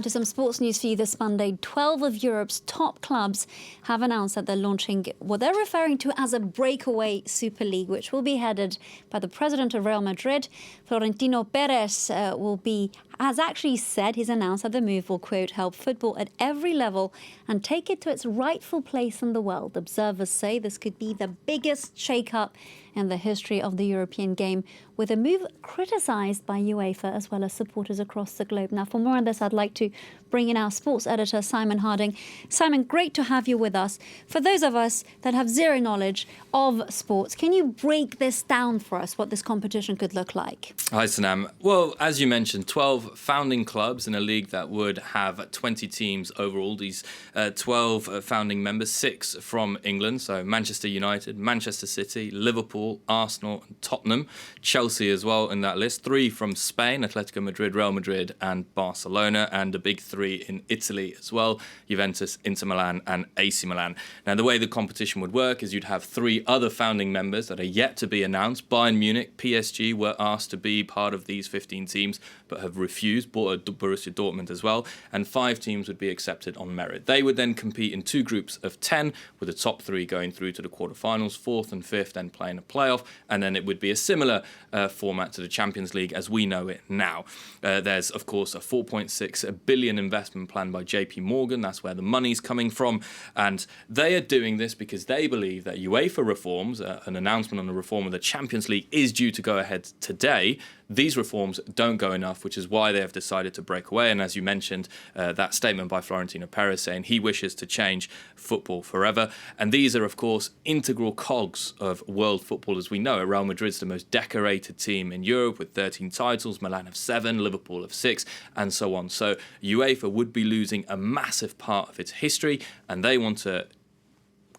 To some sports news for you this Monday. 12 of Europe's top clubs have announced that they're launching what they're referring to as a breakaway Super League, which will be headed by the president of Real Madrid. Florentino Perez has actually said, he's announced that the move will, quote, help football at every level and take it to its rightful place in the world. Observers say this could be the biggest shake-up in the history of the European game, with a move criticised by UEFA as well as supporters across the globe. Now, for more on this, I'd like to bring in our sports editor, Simon Harding. Simon, great to have you with us. For those of us that have zero knowledge of sports, can you break this down for us, what this competition could look like? Hi, Sanam. Well, as you mentioned, 12 founding clubs in a league that would have 20 teams overall. These 12 founding members, 6 from England, so Manchester United, Manchester City, Liverpool, Arsenal, and Tottenham. Chelsea as well in that list. 3 from Spain, Atletico Madrid, Real Madrid, and Barcelona, and a big 3 in Italy as well, Juventus, Inter Milan, and AC Milan. Now, the way the competition would work is you'd have 3 other founding members that are yet to be announced. Bayern Munich, PSG were asked to be part of these 15 teams, but have refused. Borussia Dortmund as well, and 5 teams would be accepted on merit. They would then compete in 2 groups of 10, with the top 3 going through to the quarterfinals, 4th and 5th then playing a playoff, and then it would be a similar format to the Champions League as we know it now. There's, of course, a 4.6 billion investment plan by JP Morgan. That's where the money's coming from, and they are doing this because they believe that UEFA reforms, an announcement on the reform of the Champions League is due to go ahead today. These reforms don't go enough, which is why they have decided to break away. And as you mentioned, that statement by Florentino Perez saying he wishes to change football forever. And these are, of course, integral cogs of world football as we know it. Real Madrid's the most decorated team in Europe with 13 titles, Milan have 7, Liverpool have 6, and so on. So UEFA would be losing a massive part of its history, and they want to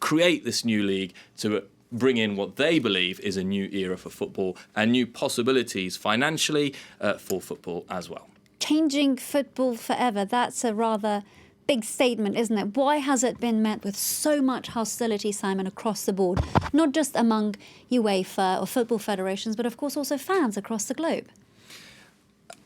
create this new league to bring in what they believe is a new era for football and new possibilities financially for football as well. Changing football forever, that's a rather big statement, isn't it? Why has it been met with so much hostility, Simon, across the board? Not just among UEFA or football federations, but of course also fans across the globe.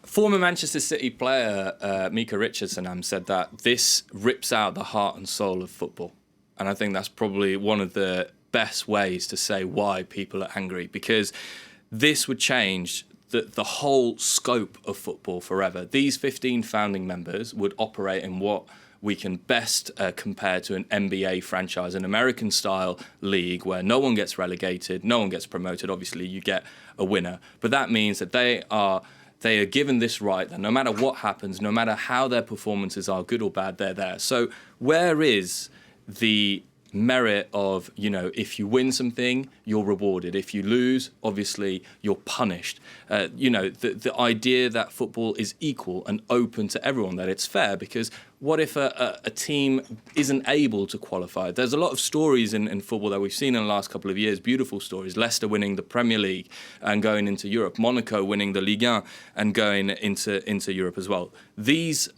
Former Manchester City player Mika Richardson said that this rips out the heart and soul of football. And I think that's probably one of the best ways to say why people are angry, because this would change the whole scope of football forever. These 15 founding members would operate in what we can best compare to an NBA franchise, an American-style league where no one gets relegated, no one gets promoted. Obviously, you get a winner. But that means that they are given this right that no matter what happens, no matter how their performances are, good or bad, they're there. So where is the merit of, if you win something, you're rewarded. If you lose, obviously, you're punished. The idea that football is equal and open to everyone, that it's fair, because what if a team isn't able to qualify? There's a lot of stories in football that we've seen in the last couple of years, beautiful stories. Leicester winning the Premier League and going into Europe. Monaco winning the Ligue 1 and going into Europe as well. These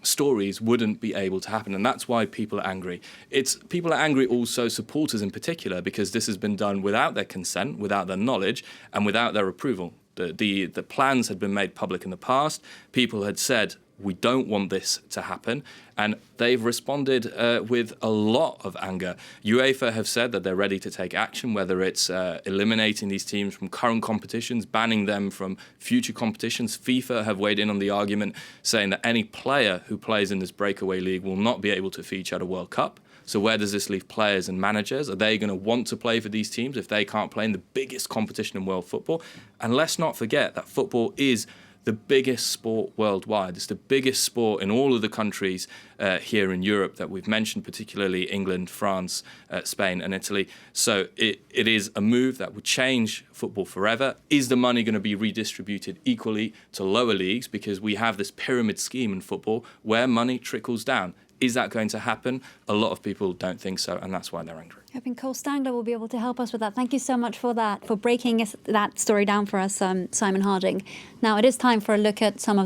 stories wouldn't be able to happen, and that's why people are angry. People are angry also, supporters in particular, because this has been done without their consent, without their knowledge, and without their approval. The plans had been made public in the past. People had said, we don't want this to happen, and they've responded with a lot of anger. UEFA have said that they're ready to take action, whether it's eliminating these teams from current competitions, banning them from future competitions. FIFA have weighed in on the argument, saying that any player who plays in this breakaway league will not be able to feature at a World Cup. So where does this leave players and managers? Are they going to want to play for these teams if they can't play in the biggest competition in world football? And let's not forget that football is the biggest sport worldwide. It's the biggest sport in all of the countries here in Europe that we've mentioned, particularly England, France, Spain and Italy. So it is a move that would change football forever. Is the money going to be redistributed equally to lower leagues? Because we have this pyramid scheme in football where money trickles down. Is that going to happen? A lot of people don't think so, and that's why they're angry. Hoping Cole Stangler will be able to help us with that. Thank you so much for that, for breaking that story down for us, Simon Harding. Now it is time for a look at some of